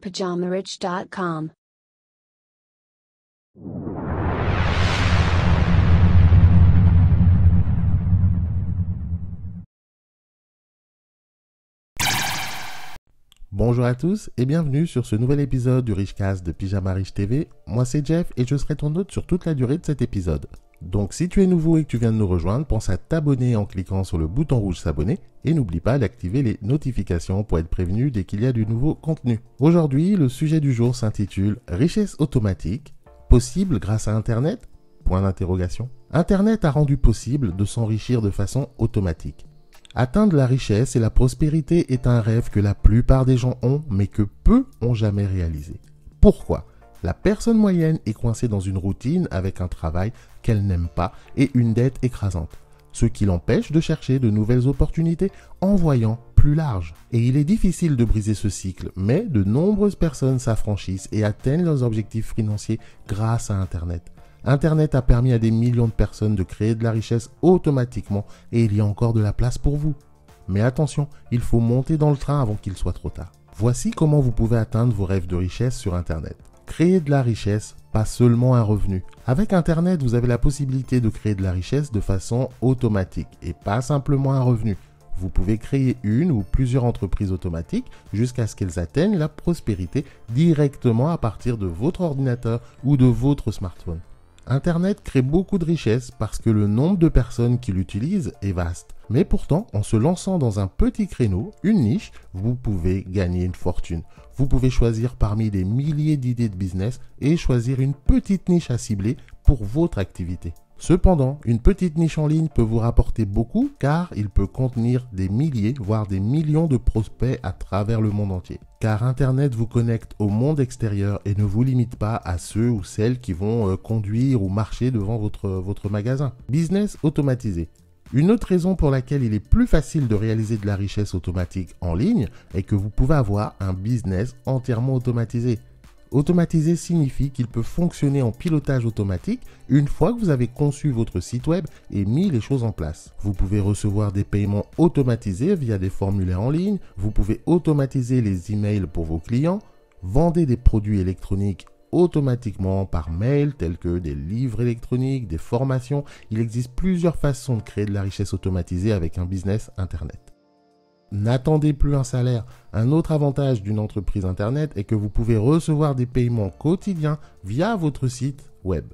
PajamaRich.com. Bonjour à tous et bienvenue sur ce nouvel épisode du Richcast de Pyjama Rich TV. Moi c'est Jeff et je serai ton hôte sur toute la durée de cet épisode. Donc si tu es nouveau et que tu viens de nous rejoindre, pense à t'abonner en cliquant sur le bouton rouge s'abonner et n'oublie pas d'activer les notifications pour être prévenu dès qu'il y a du nouveau contenu. Aujourd'hui, le sujet du jour s'intitule Richesse automatique, possible grâce à Internet ? Point d'interrogation. Internet a rendu possible de s'enrichir de façon automatique. Atteindre la richesse et la prospérité est un rêve que la plupart des gens ont, mais que peu ont jamais réalisé. Pourquoi ? La personne moyenne est coincée dans une routine avec un travail qu'elle n'aime pas et une dette écrasante, ce qui l'empêche de chercher de nouvelles opportunités en voyant plus large. Et il est difficile de briser ce cycle, mais de nombreuses personnes s'affranchissent et atteignent leurs objectifs financiers grâce à Internet. Internet a permis à des millions de personnes de créer de la richesse automatiquement et il y a encore de la place pour vous. Mais attention, il faut monter dans le train avant qu'il soit trop tard. Voici comment vous pouvez atteindre vos rêves de richesse sur Internet. Créer de la richesse, pas seulement un revenu. Avec Internet, vous avez la possibilité de créer de la richesse de façon automatique et pas simplement un revenu. Vous pouvez créer une ou plusieurs entreprises automatiques jusqu'à ce qu'elles atteignent la prospérité directement à partir de votre ordinateur ou de votre smartphone. Internet crée beaucoup de richesses parce que le nombre de personnes qui l'utilisent est vaste. Mais pourtant, en se lançant dans un petit créneau, une niche, vous pouvez gagner une fortune. Vous pouvez choisir parmi des milliers d'idées de business et choisir une petite niche à cibler pour votre activité. Cependant, une petite niche en ligne peut vous rapporter beaucoup car il peut contenir des milliers, voire des millions de prospects à travers le monde entier. Car Internet vous connecte au monde extérieur et ne vous limite pas à ceux ou celles qui vont conduire ou marcher devant votre magasin. Business automatisé. Une autre raison pour laquelle il est plus facile de réaliser de la richesse automatique en ligne est que vous pouvez avoir un business entièrement automatisé. Automatisé signifie qu'il peut fonctionner en pilotage automatique une fois que vous avez conçu votre site web et mis les choses en place. Vous pouvez recevoir des paiements automatisés via des formulaires en ligne, vous pouvez automatiser les emails pour vos clients, vendre des produits électroniques automatiquement par mail tels que des livres électroniques, des formations. Il existe plusieurs façons de créer de la richesse automatisée avec un business Internet. N'attendez plus un salaire. Un autre avantage d'une entreprise Internet est que vous pouvez recevoir des paiements quotidiens via votre site web.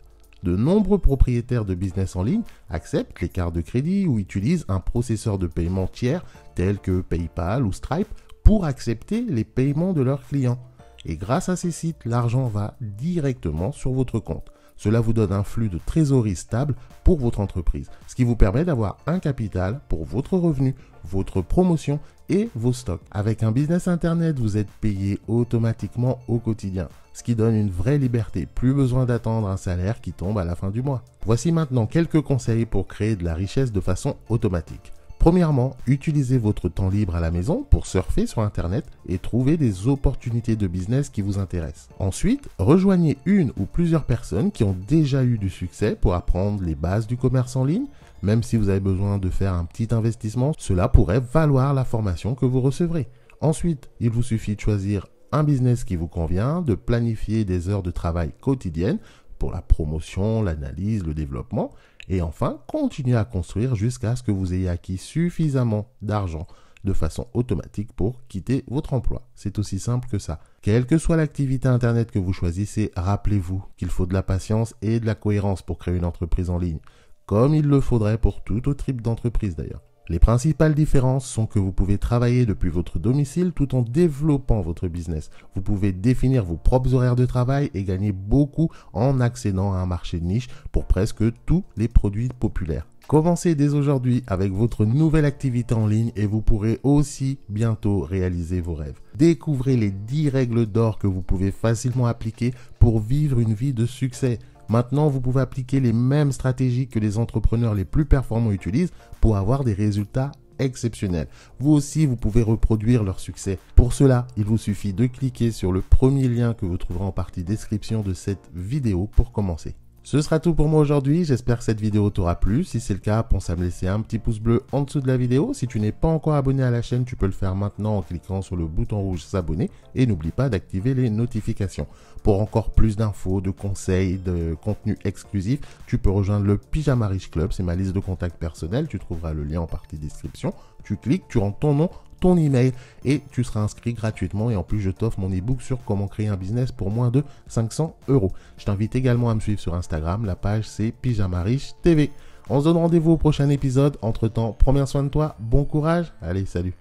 De nombreux propriétaires de business en ligne acceptent les cartes de crédit ou utilisent un processeur de paiement tiers tel que PayPal ou Stripe pour accepter les paiements de leurs clients. Et grâce à ces sites, l'argent va directement sur votre compte. Cela vous donne un flux de trésorerie stable pour votre entreprise, ce qui vous permet d'avoir un capital pour votre revenu, votre promotion et vos stocks. Avec un business Internet, vous êtes payé automatiquement au quotidien, ce qui donne une vraie liberté. Plus besoin d'attendre un salaire qui tombe à la fin du mois. Voici maintenant quelques conseils pour créer de la richesse de façon automatique. Premièrement, utilisez votre temps libre à la maison pour surfer sur Internet et trouver des opportunités de business qui vous intéressent. Ensuite, rejoignez une ou plusieurs personnes qui ont déjà eu du succès pour apprendre les bases du commerce en ligne. Même si vous avez besoin de faire un petit investissement, cela pourrait valoir la formation que vous recevrez. Ensuite, il vous suffit de choisir un business qui vous convient, de planifier des heures de travail quotidiennes pour la promotion, l'analyse, le développement. Et enfin, continuez à construire jusqu'à ce que vous ayez acquis suffisamment d'argent de façon automatique pour quitter votre emploi. C'est aussi simple que ça. Quelle que soit l'activité Internet que vous choisissez, rappelez-vous qu'il faut de la patience et de la cohérence pour créer une entreprise en ligne, comme il le faudrait pour tout autre type d'entreprise d'ailleurs. Les principales différences sont que vous pouvez travailler depuis votre domicile tout en développant votre business. Vous pouvez définir vos propres horaires de travail et gagner beaucoup en accédant à un marché de niche pour presque tous les produits populaires. Commencez dès aujourd'hui avec votre nouvelle activité en ligne et vous pourrez aussi bientôt réaliser vos rêves. Découvrez les 10 règles d'or que vous pouvez facilement appliquer pour vivre une vie de succès. Maintenant, vous pouvez appliquer les mêmes stratégies que les entrepreneurs les plus performants utilisent pour avoir des résultats exceptionnels. Vous aussi, vous pouvez reproduire leur succès. Pour cela, il vous suffit de cliquer sur le premier lien que vous trouverez en partie description de cette vidéo pour commencer. Ce sera tout pour moi aujourd'hui, j'espère que cette vidéo t'aura plu. Si c'est le cas, pense à me laisser un petit pouce bleu en dessous de la vidéo. Si tu n'es pas encore abonné à la chaîne, tu peux le faire maintenant en cliquant sur le bouton rouge s'abonner. Et n'oublie pas d'activer les notifications. Pour encore plus d'infos, de conseils, de contenu exclusif, tu peux rejoindre le Pyjama Riche Club. C'est ma liste de contacts personnels, tu trouveras le lien en partie description. Tu cliques, tu rentres ton nom, ton email et tu seras inscrit gratuitement, et en plus je t'offre mon ebook sur comment créer un business pour moins de 500 €. Je t'invite également à me suivre sur Instagram, la page c'est Pyjama Riche TV. On se donne rendez-vous au prochain épisode. Entre temps, prends bien soin de toi, bon courage, allez salut.